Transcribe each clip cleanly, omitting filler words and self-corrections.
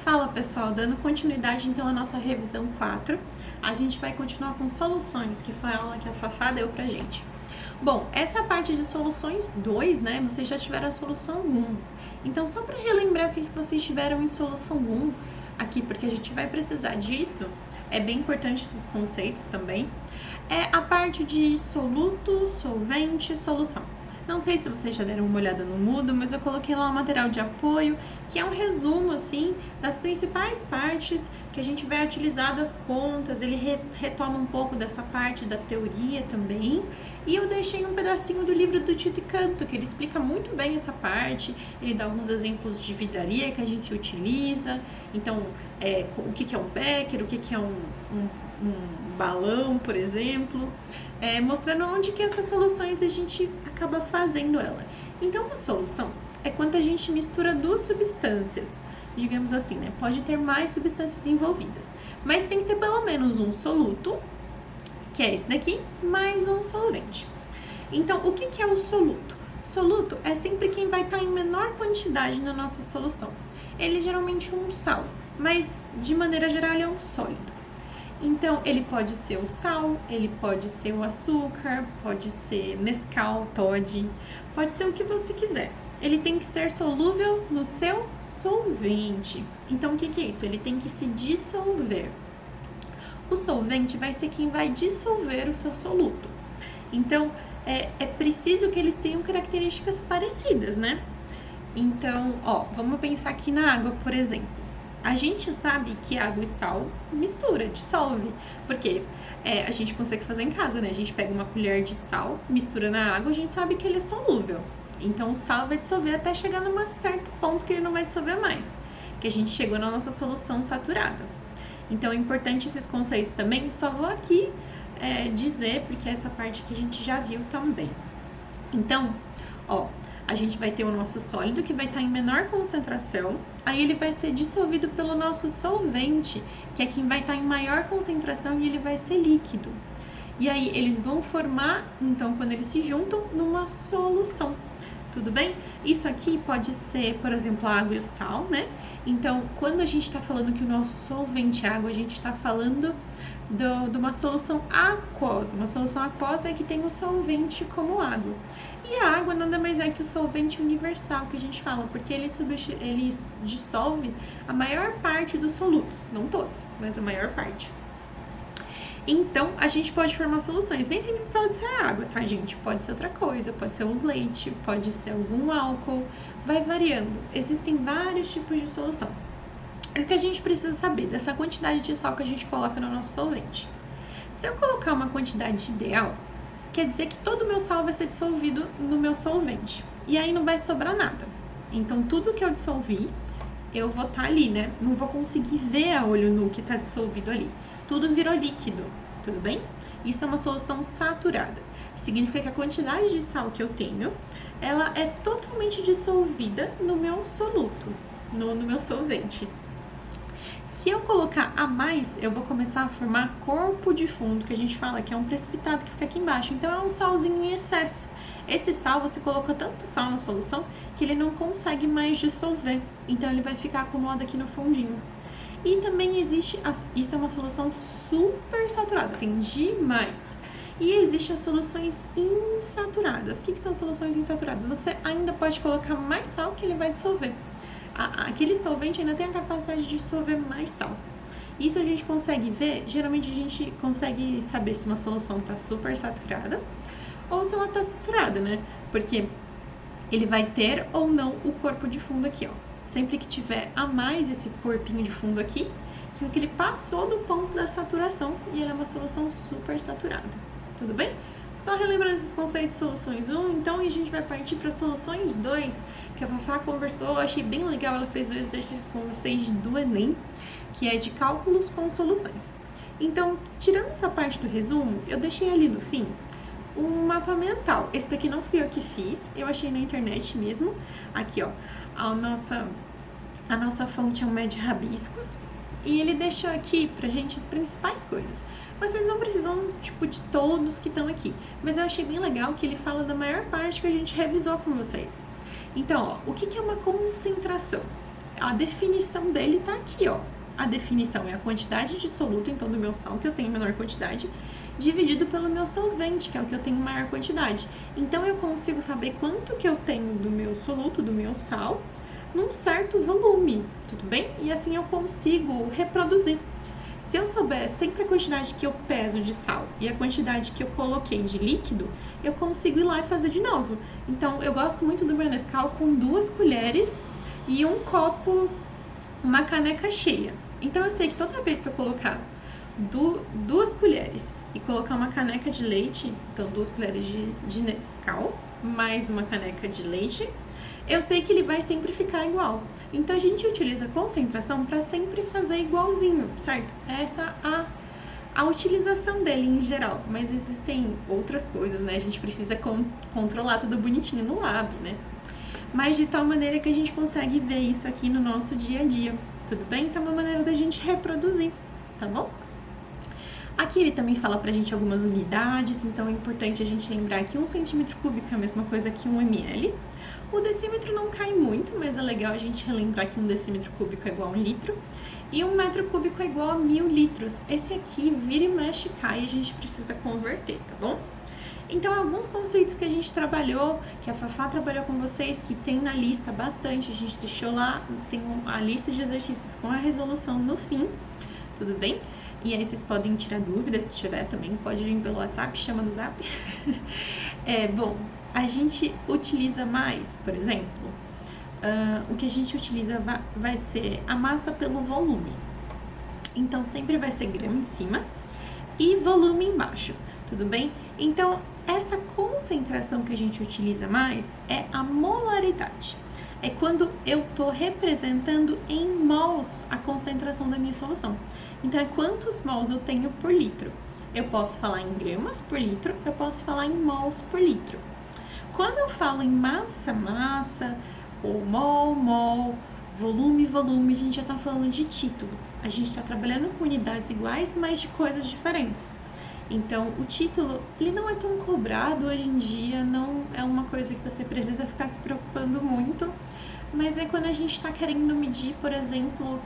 Fala pessoal, dando continuidade então à nossa revisão 4, a gente vai continuar com soluções, que foi a aula que a Fafá deu pra gente. Bom, essa parte de soluções 2, né, vocês já tiveram a solução 1. Então, só para relembrar o que vocês tiveram em solução 1 aqui, porque a gente vai precisar disso, é bem importante esses conceitos também, é a parte de soluto, solvente, solução. Não sei se vocês já deram uma olhada no Moodle, mas eu coloquei lá um material de apoio, que é um resumo, assim, das principais partes que a gente vai utilizar das contas. Ele retoma um pouco dessa parte da teoria também. E eu deixei um pedacinho do livro do Tito e Canto, que ele explica muito bem essa parte. Ele dá alguns exemplos de vidraria que a gente utiliza. Então, o que é um becker, o que é um balão, por exemplo, mostrando onde que essas soluções a gente acaba fazendo ela. Então, uma solução é quando a gente mistura duas substâncias, digamos assim, né? Pode ter mais substâncias envolvidas, mas tem que ter pelo menos um soluto, que é esse daqui, mais um solvente. Então, o que é o soluto? Soluto é sempre quem vai estar em menor quantidade na nossa solução. Ele é geralmente um sal, mas de maneira geral ele é um sólido. Então, ele pode ser o sal, ele pode ser o açúcar, pode ser Nescau, Toddy, pode ser o que você quiser. Ele tem que ser solúvel no seu solvente. Então, o que é isso? Ele tem que se dissolver. O solvente vai ser quem vai dissolver o seu soluto. Então, é preciso que eles tenham características parecidas, né? Então, vamos pensar aqui na água, por exemplo. A gente sabe que água e sal mistura, dissolve, porque a gente consegue fazer em casa, né? A gente pega uma colher de sal, mistura na água, a gente sabe que ele é solúvel. Então, o sal vai dissolver até chegar num certo ponto que ele não vai dissolver mais, que a gente chegou na nossa solução saturada. Então, é importante esses conceitos também, só vou aqui dizer, porque essa parte que a gente já viu também. Então, a gente vai ter o nosso sólido que vai estar em menor concentração, aí ele vai ser dissolvido pelo nosso solvente, que é quem vai estar em maior concentração e ele vai ser líquido. E aí eles vão formar, então, quando eles se juntam, numa solução. Tudo bem? Isso aqui pode ser, por exemplo, a água e o sal, né? Então, quando a gente está falando que o nosso solvente é água, a gente está falando de uma solução aquosa. Uma solução aquosa é que tem o solvente como água. E a água nada mais é que o solvente universal que a gente fala, porque ele dissolve a maior parte dos solutos. Não todos, mas a maior parte. Então, a gente pode formar soluções. Nem sempre pode ser água, tá, gente? Pode ser outra coisa, pode ser um leite, pode ser algum álcool. Vai variando. Existem vários tipos de solução. O que a gente precisa saber dessa quantidade de sal que a gente coloca no nosso solvente? Se eu colocar uma quantidade ideal, quer dizer que todo o meu sal vai ser dissolvido no meu solvente. E aí não vai sobrar nada. Então, tudo que eu dissolvi, eu vou estar ali, né? Não vou conseguir ver a olho nu que está dissolvido ali. Tudo virou líquido, tudo bem? Isso é uma solução saturada. Significa que a quantidade de sal que eu tenho, ela é totalmente dissolvida no meu soluto, no meu solvente. Se eu colocar a mais, eu vou começar a formar corpo de fundo, que a gente fala que é um precipitado que fica aqui embaixo. Então, é um salzinho em excesso. Esse sal, você coloca tanto sal na solução que ele não consegue mais dissolver. Então, ele vai ficar acumulado aqui no fundinho. E também existe, isso é uma solução super saturada, tem demais. E existem as soluções insaturadas. O que são soluções insaturadas? Você ainda pode colocar mais sal que ele vai dissolver. Aquele solvente ainda tem a capacidade de dissolver mais sal. Isso a gente consegue ver, geralmente a gente consegue saber se uma solução está super saturada ou se ela está saturada, né? Porque ele vai ter ou não o corpo de fundo aqui, Sempre que tiver a mais esse corpinho de fundo aqui, significa que ele passou do ponto da saturação e ele é uma solução super saturada. Tudo bem? Só relembrando esses conceitos de soluções 1, então, e a gente vai partir para soluções 2, que a Fafá conversou, eu achei bem legal, ela fez 2 exercícios com vocês do Enem, que é de cálculos com soluções. Então, tirando essa parte do resumo, eu deixei ali no fim um mapa mental. Esse daqui não fui eu que fiz, eu achei na internet mesmo. Aqui, a nossa fonte é um Med Rabiscos, e ele deixou aqui pra gente as principais coisas. Vocês não precisam, de todos que estão aqui, mas eu achei bem legal que ele fala da maior parte que a gente revisou com vocês. Então, o que é uma concentração? a definição dele tá aqui, ó. A definição é a quantidade de soluto, então, do meu sal, que eu tenho menor quantidade, dividido pelo meu solvente, que é o que eu tenho maior quantidade. Então, eu consigo saber quanto que eu tenho do meu soluto, do meu sal, num certo volume, tudo bem? E assim eu consigo reproduzir. Se eu souber sempre a quantidade que eu peso de sal e a quantidade que eu coloquei de líquido, eu consigo ir lá e fazer de novo. Então, eu gosto muito do meu Nescau com 2 colheres e um copo, uma caneca cheia. Então, eu sei que toda vez que eu colocar 2 colheres e colocar uma caneca de leite, então 2 colheres de Nescau, mais uma caneca de leite, eu sei que ele vai sempre ficar igual. Então, a gente utiliza a concentração para sempre fazer igualzinho, certo? Essa é a utilização dele em geral. Mas existem outras coisas, né? A gente precisa controlar tudo bonitinho no lab, né? Mas de tal maneira que a gente consegue ver isso aqui no nosso dia a dia, tudo bem? Então, é uma maneira da gente reproduzir, tá bom? Aqui ele também fala pra gente algumas unidades, então é importante a gente lembrar que 1 centímetro cúbico é a mesma coisa que 1 ml. O decímetro não cai muito, mas é legal a gente relembrar que 1 decímetro cúbico é igual a 1 litro. E 1 metro cúbico é igual a 1000 litros. Esse aqui vira e mexe, cai e a gente precisa converter, tá bom? Então, alguns conceitos que a gente trabalhou, que a Fafá trabalhou com vocês, que tem na lista bastante, a gente deixou lá, tem a lista de exercícios com a resolução no fim, tudo bem? E aí vocês podem tirar dúvidas, se tiver também, pode vir pelo WhatsApp, chama no Zap. Bom, a gente utiliza mais, por exemplo, o que a gente utiliza vai ser a massa pelo volume. Então, sempre vai ser grama em cima e volume embaixo, tudo bem? Então, essa concentração que a gente utiliza mais é a molaridade. É quando eu estou representando em mols a concentração da minha solução. Então, é quantos mols eu tenho por litro. Eu posso falar em gramas por litro, eu posso falar em mols por litro. Quando eu falo em massa, ou mol, volume, a gente já está falando de título. A gente está trabalhando com unidades iguais, mas de coisas diferentes. Então, o título, ele não é tão cobrado hoje em dia, não é uma coisa que você precisa ficar se preocupando muito, mas é quando a gente está querendo medir, por exemplo,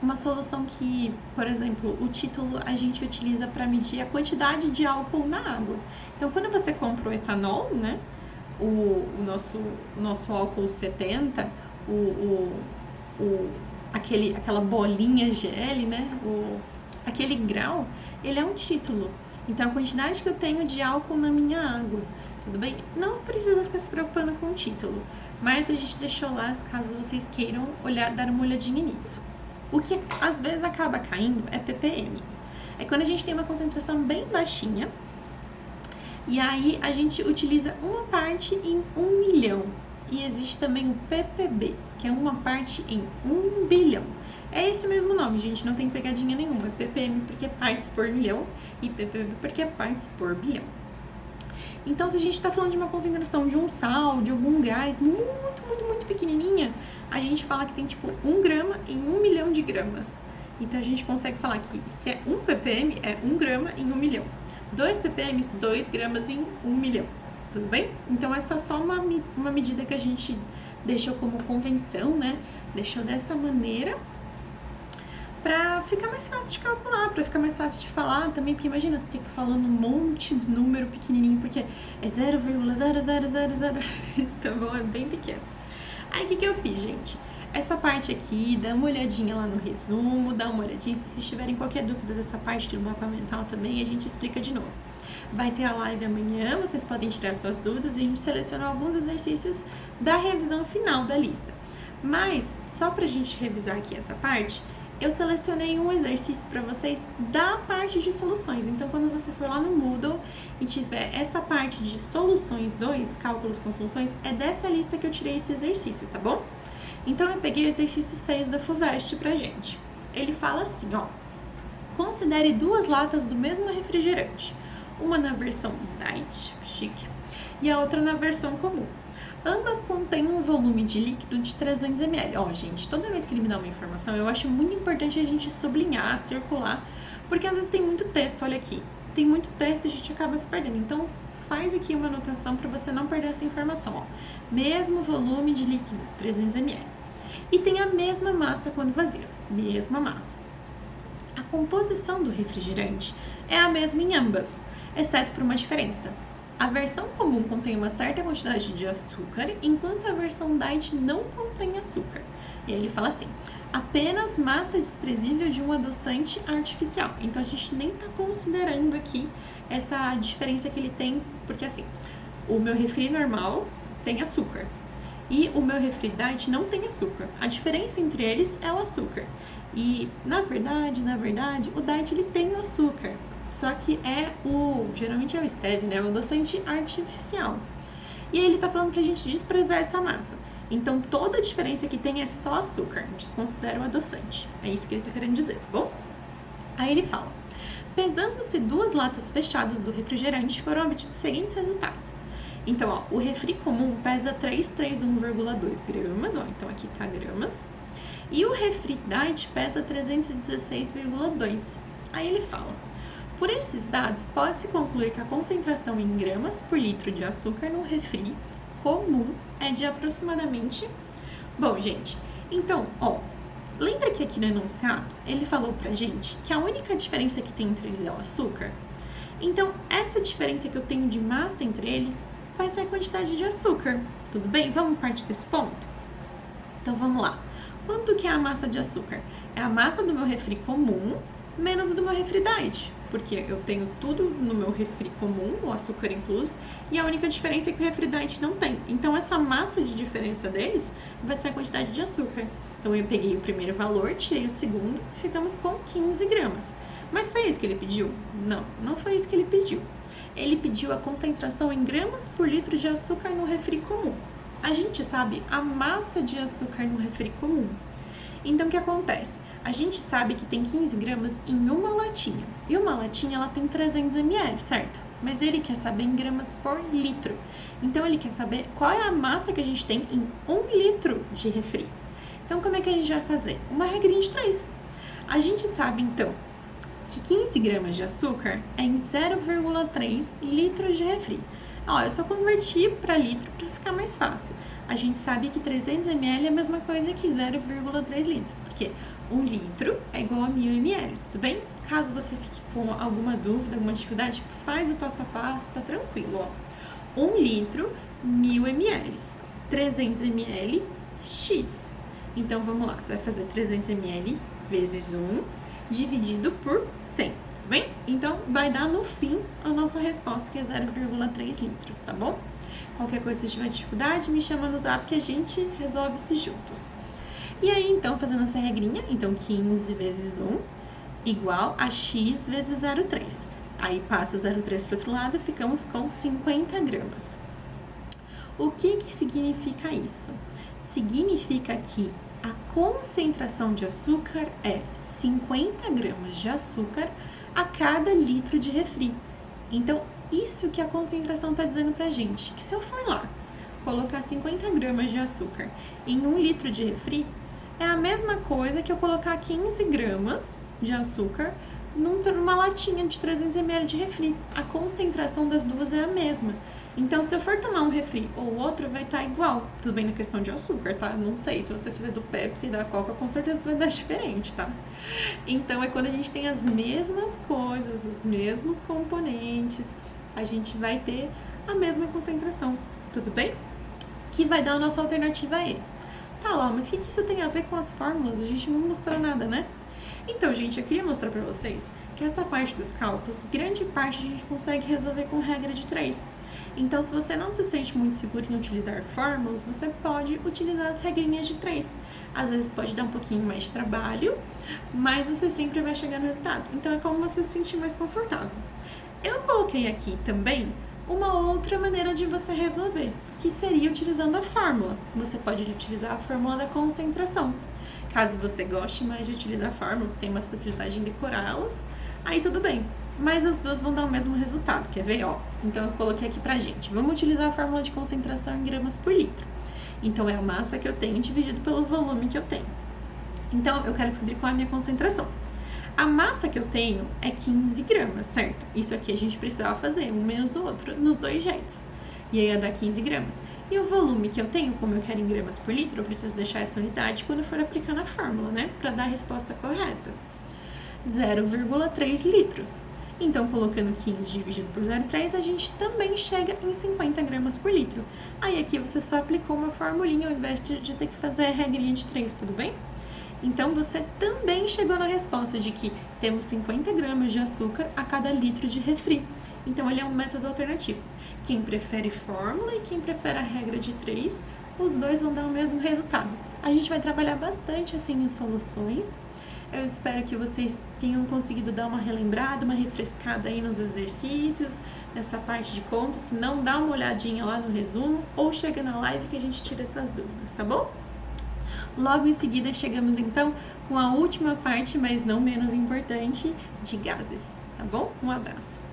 uma solução que, por exemplo, o título a gente utiliza para medir a quantidade de álcool na água. Então, quando você compra o etanol, né, o nosso álcool 70, aquela bolinha GL, né, aquele grau, ele é um título. Então, a quantidade que eu tenho de álcool na minha água, tudo bem? Não precisa ficar se preocupando com o título, mas a gente deixou lá, caso vocês queiram dar uma olhadinha nisso. O que às vezes acaba caindo é ppm. É quando a gente tem uma concentração bem baixinha, e aí a gente utiliza uma parte em 1 milhão. E existe também o ppb, que é uma parte em 1 bilhão. É esse mesmo nome, gente, não tem pegadinha nenhuma. É ppm porque é partes por milhão e ppb porque é partes por bilhão. Então, se a gente está falando de uma concentração de um sal, de algum gás muito pequenininha, a gente fala que tem tipo 1 grama em 1 milhão de gramas. Então, a gente consegue falar que se é 1 ppm, é 1 grama em 1 milhão. 2 ppm, 2 gramas em 1 milhão. Tudo bem? Então, essa é só uma medida que a gente deixou como convenção, né? Deixou dessa maneira pra ficar mais fácil de calcular, pra ficar mais fácil de falar também, porque imagina, você tem que ir falando um monte de número pequenininho, porque é 0,0000, tá bom? É bem pequeno. Aí, o que eu fiz, gente? Essa parte aqui, dá uma olhadinha lá no resumo, dá uma olhadinha, se vocês tiverem qualquer dúvida dessa parte do mapa mental também, a gente explica de novo. Vai ter a live amanhã, vocês podem tirar suas dúvidas e a gente selecionou alguns exercícios da revisão final da lista. Mas, só pra gente revisar aqui essa parte, eu selecionei um exercício para vocês da parte de soluções. Então, quando você for lá no Moodle e tiver essa parte de soluções 2, cálculos com soluções, é dessa lista que eu tirei esse exercício, tá bom? Então, eu peguei o exercício 6 da FUVEST pra gente. Ele fala assim, ó. Considere 2 latas do mesmo refrigerante. Uma na versão diet, chique, e a outra na versão comum. Ambas contêm um volume de líquido de 300 ml. Ó, gente, toda vez que ele me dá uma informação, eu acho muito importante a gente sublinhar, circular, porque às vezes tem muito texto, olha aqui. Tem muito texto e a gente acaba se perdendo. Então, faz aqui uma anotação para você não perder essa informação, ó. Mesmo volume de líquido, 300 ml. E tem a mesma massa quando vazias, mesma massa. A composição do refrigerante é a mesma em ambas, exceto por uma diferença. A versão comum contém uma certa quantidade de açúcar, enquanto a versão diet não contém açúcar. E aí ele fala assim, apenas massa desprezível de um adoçante artificial. Então a gente nem está considerando aqui essa diferença que ele tem, porque assim, o meu refri normal tem açúcar e o meu refri diet não tem açúcar. A diferença entre eles é o açúcar. E na verdade, o diet ele tem o açúcar. Só que geralmente é o stevia, né? O adoçante artificial. E aí ele tá falando pra gente desprezar essa massa. Então toda a diferença que tem é só açúcar, desconsidera o adoçante. É isso que ele tá querendo dizer, tá bom? Aí ele fala, pesando-se 2 latas fechadas do refrigerante, foram obtidos os seguintes resultados. Então, ó, o refri comum pesa 331,2 gramas, ó, então aqui tá gramas. E o refri diet pesa 316,2. Aí ele fala, por esses dados, pode-se concluir que a concentração em gramas por litro de açúcar no refri comum é de aproximadamente... Bom, gente, então, ó, lembra que aqui no enunciado ele falou pra gente que a única diferença que tem entre eles é o açúcar? Então, essa diferença que eu tenho de massa entre eles vai ser a quantidade de açúcar, tudo bem? Vamos partir desse ponto? Então, vamos lá. Quanto que é a massa de açúcar? É a massa do meu refri comum menos do meu refri diet, porque eu tenho tudo no meu refri comum, o açúcar incluso, e a única diferença é que o refri diet não tem. Então, essa massa de diferença deles vai ser a quantidade de açúcar. Então, eu peguei o primeiro valor, tirei o segundo, ficamos com 15 gramas. Mas foi isso que ele pediu? Não, não foi isso que ele pediu. Ele pediu a concentração em gramas por litro de açúcar no refri comum. A gente sabe a massa de açúcar no refri comum. Então, o que acontece? A gente sabe que tem 15 gramas em uma latinha. E uma latinha, ela tem 300 ml, certo? Mas ele quer saber em gramas por litro. Então, ele quer saber qual é a massa que a gente tem em 1 litro de refri. Então, como é que a gente vai fazer? Uma regrinha de 3. A gente sabe, então, que 15 gramas de açúcar é em 0,3 litros de refri. Ó, eu só converti para litro para ficar mais fácil. A gente sabe que 300 ml é a mesma coisa que 0,3 litros, porque 1 litro é igual a 1.000 ml, tudo bem? Caso você fique com alguma dúvida, alguma dificuldade, faz o passo a passo, tá tranquilo, ó. 1 litro, 1.000 ml. 300 ml, X. Então, vamos lá, você vai fazer 300 ml vezes 1, dividido por 100, tá bem? Então, vai dar no fim a nossa resposta, que é 0,3 litros, tá bom? Qualquer coisa, se tiver dificuldade, me chama no zap que a gente resolve isso juntos. E aí, então, fazendo essa regrinha, então 15 vezes 1 igual a x vezes 0,3. Aí, passa o 0,3 para o outro lado, ficamos com 50 gramas. O que significa isso? Significa que a concentração de açúcar é 50 gramas de açúcar a cada litro de refri. Então, isso que a concentração está dizendo pra gente, que se eu for lá colocar 50 gramas de açúcar em 1 litro de refri, é a mesma coisa que eu colocar 15 gramas de açúcar numa latinha de 300 ml de refri. A concentração das duas é a mesma. Então, se eu for tomar um refri ou outro, vai estar igual. Tudo bem na questão de açúcar, tá? Não sei, se você fizer do Pepsi e da Coca, com certeza vai dar diferente, tá? Então, é quando a gente tem as mesmas coisas, os mesmos componentes, a gente vai ter a mesma concentração, tudo bem? Que vai dar a nossa alternativa E. Tá lá, mas o que isso tem a ver com as fórmulas? A gente não mostrou nada, né? Então, gente, eu queria mostrar pra vocês que essa parte dos cálculos, grande parte a gente consegue resolver com regra de 3. Então, se você não se sente muito seguro em utilizar fórmulas, você pode utilizar as regrinhas de 3. Às vezes pode dar um pouquinho mais de trabalho, mas você sempre vai chegar no resultado. Então, é como você se sentir mais confortável. Eu coloquei aqui também uma outra maneira de você resolver, que seria utilizando a fórmula. Você pode utilizar a fórmula da concentração. Caso você goste mais de utilizar fórmulas, tem mais facilidade em decorá-las, aí tudo bem. Mas as duas vão dar o mesmo resultado, quer ver? Ó, então eu coloquei aqui pra gente. Vamos utilizar a fórmula de concentração em gramas por litro. Então é a massa que eu tenho dividido pelo volume que eu tenho. Então eu quero descobrir qual é a minha concentração. A massa que eu tenho é 15 gramas, certo? Isso aqui a gente precisava fazer, um menos o outro, nos dois jeitos. E aí ia dar 15 gramas. E o volume que eu tenho, como eu quero em gramas por litro, eu preciso deixar essa unidade quando eu for aplicar na fórmula, né? Para dar a resposta correta. 0,3 litros. Então, colocando 15 dividido por 0,3, a gente também chega em 50 gramas por litro. Aí aqui você só aplicou uma formulinha ao invés de ter que fazer a regrinha de 3, tudo bem? Então, você também chegou na resposta de que temos 50 gramas de açúcar a cada litro de refri. Então, ele é um método alternativo. Quem prefere fórmula e quem prefere a regra de 3, os dois vão dar o mesmo resultado. A gente vai trabalhar bastante assim em soluções. Eu espero que vocês tenham conseguido dar uma relembrada, uma refrescada aí nos exercícios, nessa parte de conta. Se não, dá uma olhadinha lá no resumo ou chega na live que a gente tira essas dúvidas, tá bom? Logo em seguida, chegamos então com a última parte, mas não menos importante, de gases, tá bom? Um abraço!